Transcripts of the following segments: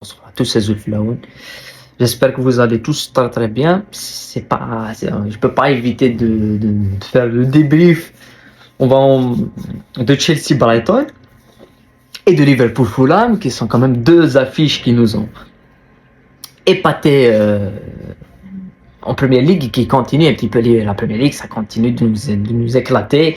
Bonsoir à tous ces Zulflaoun. J'espère que vous allez tous très très bien. Je peux pas éviter de faire le débrief. De Chelsea Brighton et de Liverpool Fulham, qui sont quand même deux affiches qui nous ont épatés en Premier League et qui continuent un petit peu la Premier League. Ça continue de nous éclater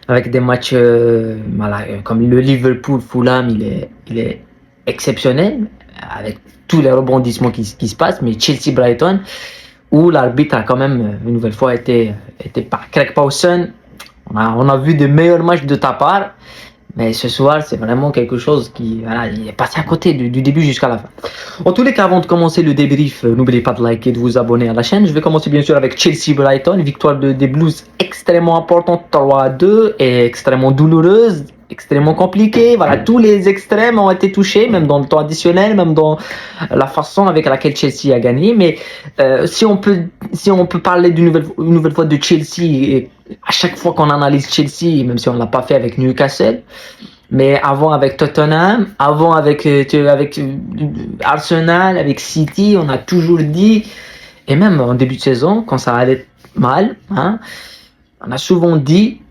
avec des matchs comme le Liverpool Fulham, il est exceptionnel avec tous les rebondissements qui se passent, mais Chelsea Brighton, où l'arbitre a quand même une nouvelle fois été par Craig Pawson. On a vu de meilleurs matchs de ta part, mais ce soir c'est vraiment quelque chose il est passé à côté du début jusqu'à la fin. En tous les cas, avant de commencer le débrief, n'oubliez pas de liker et de vous abonner à la chaîne. Je vais commencer bien sûr avec Chelsea Brighton, victoire des Blues extrêmement importante, 3-2, et extrêmement douloureuse, extrêmement compliquée. Voilà, tous les extrêmes ont été touchés, même dans le temps additionnel, même dans la façon avec laquelle Chelsea a gagné. Mais si on peut parler une nouvelle fois de Chelsea, et à chaque fois qu'on analyse Chelsea, même si on ne l'a pas fait avec Newcastle, mais avant avec Tottenham, avant avec Arsenal, avec City, on a toujours dit, et même en début de saison, quand ça allait mal, on a souvent dit,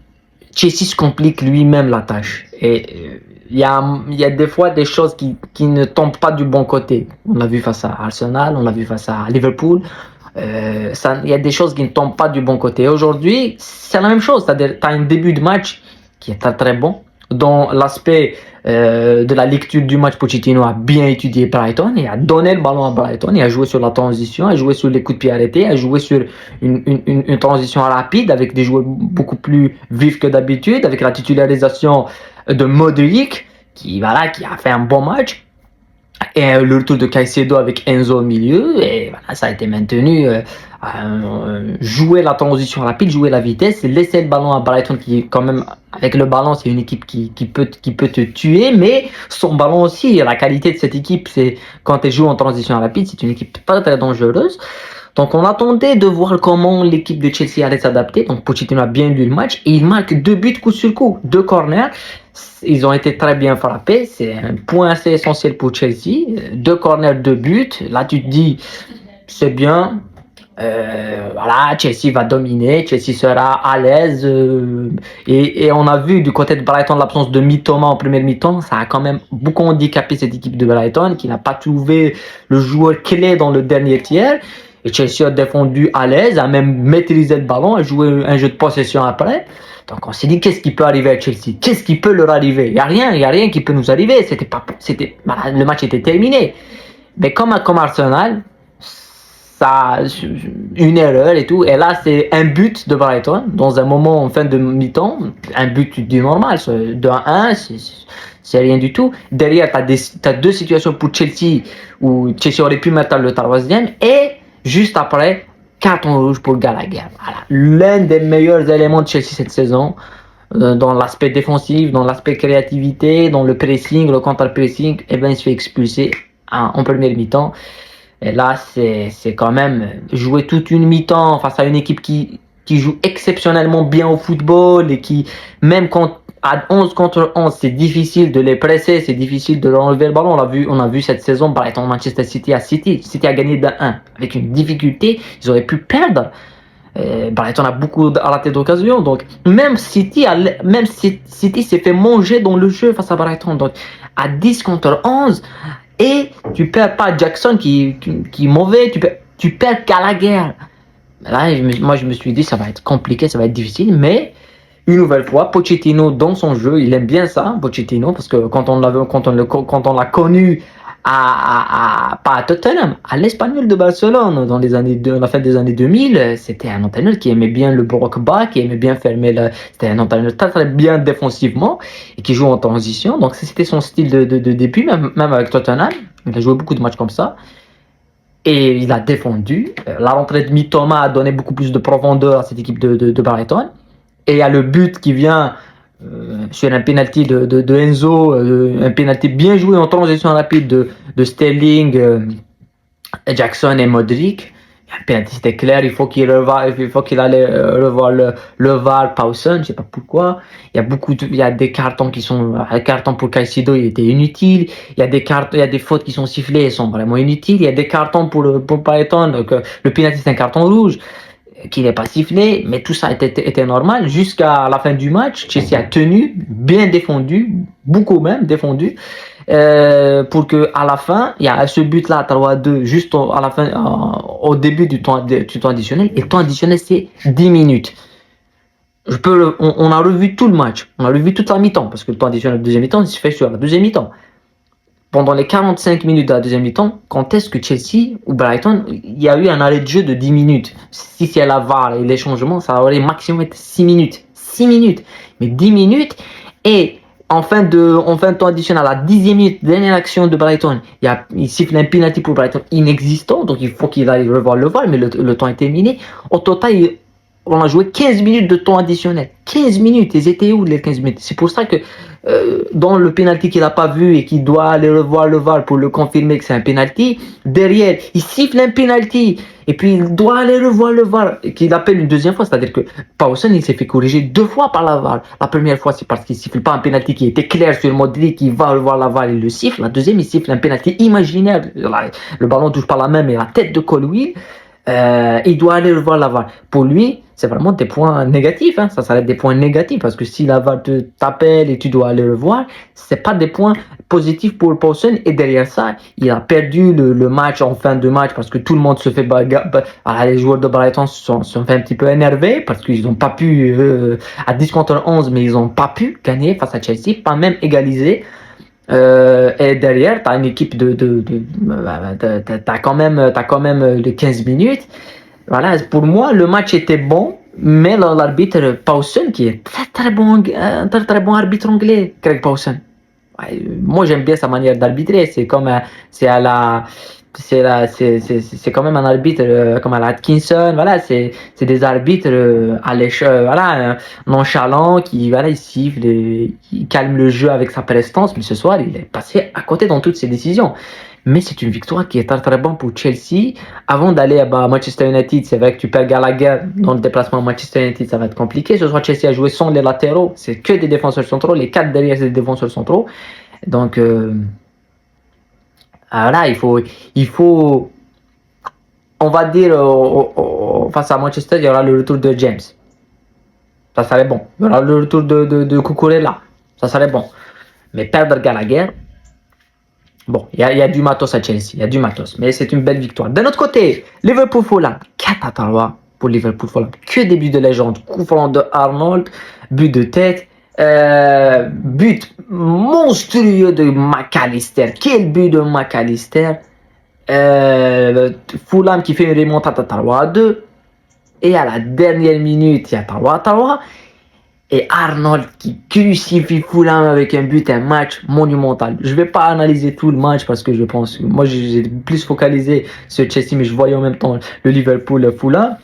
Chelsea se complique lui-même la tâche. Et il y a des fois des choses qui ne tombent pas du bon côté. On l'a vu face à Arsenal, on l'a vu face à Liverpool. Il y a des choses qui ne tombent pas du bon côté. Aujourd'hui, c'est la même chose. C'est-à-dire, tu as un début de match qui est très très bon. Dans l'aspect de la lecture du match, Pochettino a bien étudié Brighton et a donné le ballon à Brighton et a joué sur la transition, a joué sur les coups de pied arrêtés, a joué sur une transition rapide avec des joueurs beaucoup plus vifs que d'habitude, avec la titularisation de Modric qui a fait un bon match. Et le retour de Caicedo avec Enzo au milieu, et voilà, ça a été maintenu. Jouer la transition rapide, jouer la vitesse, laisser le ballon à Brighton qui, quand même, avec le ballon, c'est une équipe qui peut te tuer, mais son ballon aussi, la qualité de cette équipe, c'est quand elle joue en transition rapide, c'est une équipe pas très dangereuse. Donc on attendait de voir comment l'équipe de Chelsea allait s'adapter. Donc Pochettino a bien lu le match et il marque 2 buts coup sur coup, 2 corners. Ils ont été très bien frappés. C'est un point assez essentiel pour Chelsea. 2 corners, 2 buts. Là tu te dis, c'est bien. Voilà, Chelsea va dominer, Chelsea sera à l'aise. Et on a vu du côté de Brighton l'absence de Mitoma en première mi-temps. Ça a quand même beaucoup handicapé cette équipe de Brighton qui n'a pas trouvé le joueur clé dans le dernier tiers. Et Chelsea a défendu à l'aise, a même maîtrisé le ballon, a joué un jeu de possession après. Donc on s'est dit, qu'est-ce qui peut arriver à Chelsea? Qu'est-ce qui peut leur arriver? Il y a rien qui peut nous arriver. Voilà, le match était terminé. Mais comme Arsenal, ça, une erreur et tout. Et là, c'est un but de Brighton dans un moment en fin de mi-temps. Un but du normal, de 1, c'est rien du tout. Derrière, t'as 2 situations pour Chelsea où Chelsea aurait pu mettre le 3e. Et juste après, carton rouge pour Gallagher. Voilà. L'un des meilleurs éléments de Chelsea cette saison, dans l'aspect défensif, dans l'aspect créativité, dans le pressing, le contre-pressing, et ben il se fait expulser en première mi-temps. Et là, c'est quand même jouer toute une mi-temps face à une équipe qui joue exceptionnellement bien au football et qui, même quand à 11 contre 11, c'est difficile de les presser, c'est difficile de leur enlever le ballon. On a vu cette saison, par exemple, Manchester City à City. City a gagné de 1 avec une difficulté. Ils auraient pu perdre. Brighton a beaucoup raté d'occasions. Donc, même City s'est fait manger dans le jeu face à Brighton. Donc, à 10 contre 11, et tu perds pas Jackson qui est mauvais, tu perds Gallagher. Là, moi, je me suis dit, ça va être compliqué, ça va être difficile, mais une nouvelle fois, Pochettino, dans son jeu, il aime bien ça, Pochettino, parce que quand on l'a connu pas à Tottenham, à l'Espagnol de Barcelone, dans la fin des années 2000, c'était un entraîneur qui aimait bien le bloc bas, qui aimait bien c'était un entraîneur très, très bien défensivement, et qui joue en transition, donc c'était son style de début, même avec Tottenham, il a joué beaucoup de matchs comme ça. Et il a défendu. La rentrée de Mitoma a donné beaucoup plus de profondeur à cette équipe de Brighton. Et il y a le but qui vient sur un penalty de Enzo, un penalty bien joué en transition rapide de Sterling, Jackson et Modric. Un penalty, c'était clair, il faut qu'il allait revoir le VAR, Pawson, je sais pas pourquoi. Il y a des cartons qui sont, un carton pour Caicedo, il était inutile. Il y a des fautes qui sont sifflées, elles sont vraiment inutiles. Il y a des cartons pour Brighton, donc le penalty c'est un carton rouge qui n'est pas sifflé, mais tout ça était normal jusqu'à la fin du match. Chelsea a tenu, bien défendu, beaucoup même défendu, pour que à la fin, il y a ce but-là, 3-2, juste à la fin, au début du temps additionnel. Et le temps additionnel, c'est 10 minutes. On a revu tout le match, on a revu toute la mi-temps, parce que le temps additionnel de la deuxième mi-temps, il se fait sur la deuxième mi-temps. Pendant les 45 minutes de la deuxième mi-temps, quand est-ce que Chelsea ou Brighton, il y a eu un arrêt de jeu de 10 minutes. Si c'est la VAR et les changements, ça aurait maximum été 6 minutes. 6 minutes. Mais 10 minutes. Et en fin de temps additionnel, à la 10e minute, dernière action de Brighton, il siffle un penalty pour Brighton inexistant. Donc il faut qu'il aille revoir le VAR, mais le temps est terminé. Au total, on a joué 15 minutes de temps additionnel. 15 minutes. Ils étaient où les 15 minutes? C'est pour ça que dans le penalty qu'il n'a pas vu et qu'il doit aller revoir le VAR pour le confirmer que c'est un penalty, derrière, il siffle un penalty et puis il doit aller revoir le VAR et qu'il appelle une deuxième fois. C'est-à-dire que Pawson, il s'est fait corriger 2 fois par la VAR. La première fois, c'est parce qu'il siffle pas un penalty qui était clair sur Modric, il va revoir la VAR et le siffle. La deuxième, il siffle un penalty imaginaire. Le ballon touche pas la main, mais la tête de Colwill. Il doit aller revoir la VAR. Pour lui, c'est vraiment des points négatifs. Ça s'arrête des points négatifs parce que si la VAR t'appelle et tu dois aller le voir, c'est pas des points positifs pour Pawson. Et derrière ça, il a perdu le match en fin de match parce que tout le monde se fait les joueurs de Brighton sont fait un petit peu énervés parce qu'ils n'ont pas pu, à 10 contre 11, mais ils n'ont pas pu gagner face à Chelsea, pas même égaliser. Et derrière, tu as une équipe t'as quand même les 15 minutes. Voilà, pour moi, le match était bon, mais l'arbitre Pawson, qui est très bon arbitre anglais, Craig Pawson. Ouais, moi, j'aime bien sa manière d'arbitrer. C'est à la, c'est quand même un arbitre comme à la Atkinson. Voilà, c'est des arbitres à l'échelle, voilà, nonchalants qui, voilà, ils sifflent, ils calment le jeu avec sa prestance. Mais ce soir, il est passé à côté dans toutes ses décisions. Mais c'est une victoire qui est très très bonne pour Chelsea. Avant d'aller à Manchester United, c'est vrai que tu perds Gallagher dans le déplacement à Manchester United, ça va être compliqué. Ce soir, Chelsea a joué sans les latéraux, c'est que des défenseurs centraux. Les 4 derrière, c'est des défenseurs centraux. Donc, voilà, il faut, on va dire, face à Manchester, il y aura le retour de James. Ça serait bon. Il y aura le retour de Cucurella. Ça serait bon. Mais perdre Gallagher, bon, il y a du matos à Chelsea. Il y a du matos. Mais c'est une belle victoire. D'un autre côté, Liverpool-Fulham. 4-3 pour Liverpool-Fulham. Que des buts de légende. Coup franc de Arnold. But de tête. But monstrueux de McAllister. Quel but de McAllister. Fulham qui fait une remontada à 3-2. Et à la dernière minute, il y a 3-3. Et Arnold qui crucifie Fulham avec un but, un match monumental. Je vais pas analyser tout le match parce que je pense, moi j'ai plus focalisé sur Chelsea, mais je voyais en même temps le Liverpool-Fulham.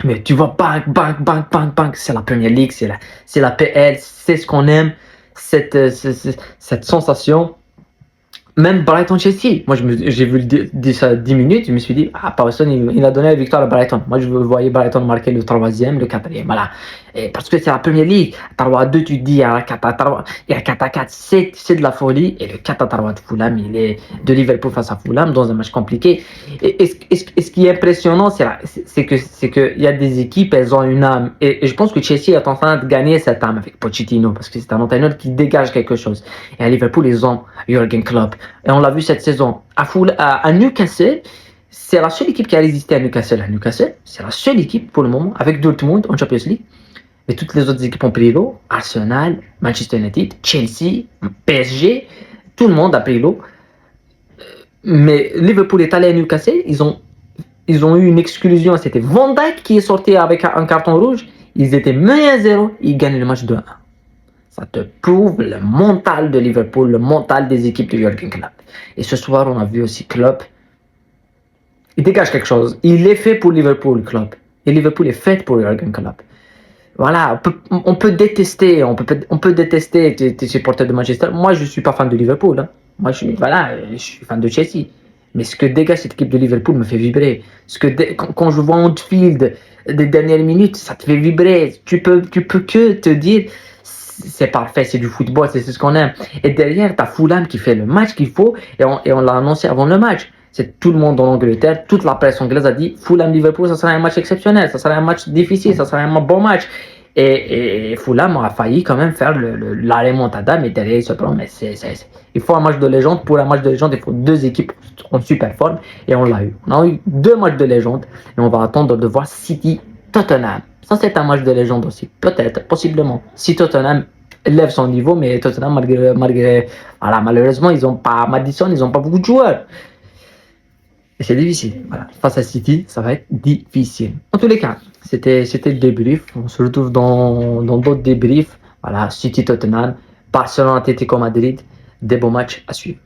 Mais tu vois, bang, bang, bang, bang, bang, c'est la Premier League, c'est la PL, c'est ce qu'on aime, cette sensation. Même Brighton-Chelsea, moi j'ai vu ça 10 minutes, je me suis dit, Pawson il a donné la victoire à Brighton. Moi je voyais Brighton marquer le 3e, le 4e, voilà. Et parce que c'est la Premier League, 3-2 tu te dis, il y a 4-4, c'est de la folie. Et le 4-3 de Fulham, il est de Liverpool face à Fulham dans un match compliqué. Et ce qui est impressionnant, c'est que il y a des équipes, elles ont une âme. Et je pense que Chelsea est en train de gagner cette âme avec Pochettino, parce que c'est un entraîneur qui dégage quelque chose. Et à Liverpool, ils ont Jürgen Klopp. Et on l'a vu cette saison. À Newcastle, c'est la seule équipe qui a résisté à Newcastle. À Newcastle, c'est la seule équipe pour le moment, avec Dortmund en Champions League. Mais toutes les autres équipes ont pris l'eau. Arsenal, Manchester United, Chelsea, PSG, tout le monde a pris l'eau. Mais Liverpool est allé à Newcastle, ils ont eu une exclusion. C'était Van Dijk qui est sorti avec un carton rouge. Ils étaient menés à 0, ils gagnent le match 2-1. Ça te prouve le mental de Liverpool, le mental des équipes de Jürgen Klopp. Et ce soir, on a vu aussi Klopp. Il dégage quelque chose. Il est fait pour Liverpool, Klopp. Et Liverpool est fait pour Jürgen Klopp. Voilà, on peut détester, tes supporters de Manchester. Moi, je suis pas fan de Liverpool. Hein. Moi, je suis fan de Chelsea. Mais ce que dégage cette équipe de Liverpool me fait vibrer. Quand je vois Anfield des dernières minutes, ça te fait vibrer. Tu peux que te dire, c'est parfait, c'est du football, c'est ce qu'on aime. Et derrière, tu as Fulham qui fait le match qu'il faut, et on l'a annoncé avant le match. C'est tout le monde en Angleterre, toute la presse anglaise a dit Fulham-Liverpool, ça sera un match exceptionnel, ça sera un match difficile, ça sera un bon match. Et Fulham a failli quand même faire la remontada, mais derrière, il se prend. Mais il faut un match de légende. Pour un match de légende, il faut deux équipes en super forme. Et on l'a eu. On a eu deux matchs de légende. Et on va attendre de voir City-Tottenham. Ça, c'est un match de légende aussi. Peut-être, possiblement. Si Tottenham lève son niveau, mais Tottenham, voilà, malheureusement, ils ont pas Madison, ils n'ont pas beaucoup de joueurs. Et c'est difficile. Voilà. Face à City, ça va être difficile. En tous les cas, c'était le débrief. On se retrouve dans d'autres débriefs. Voilà, City Tottenham, Barcelone Atlético Madrid, des beaux matchs à suivre.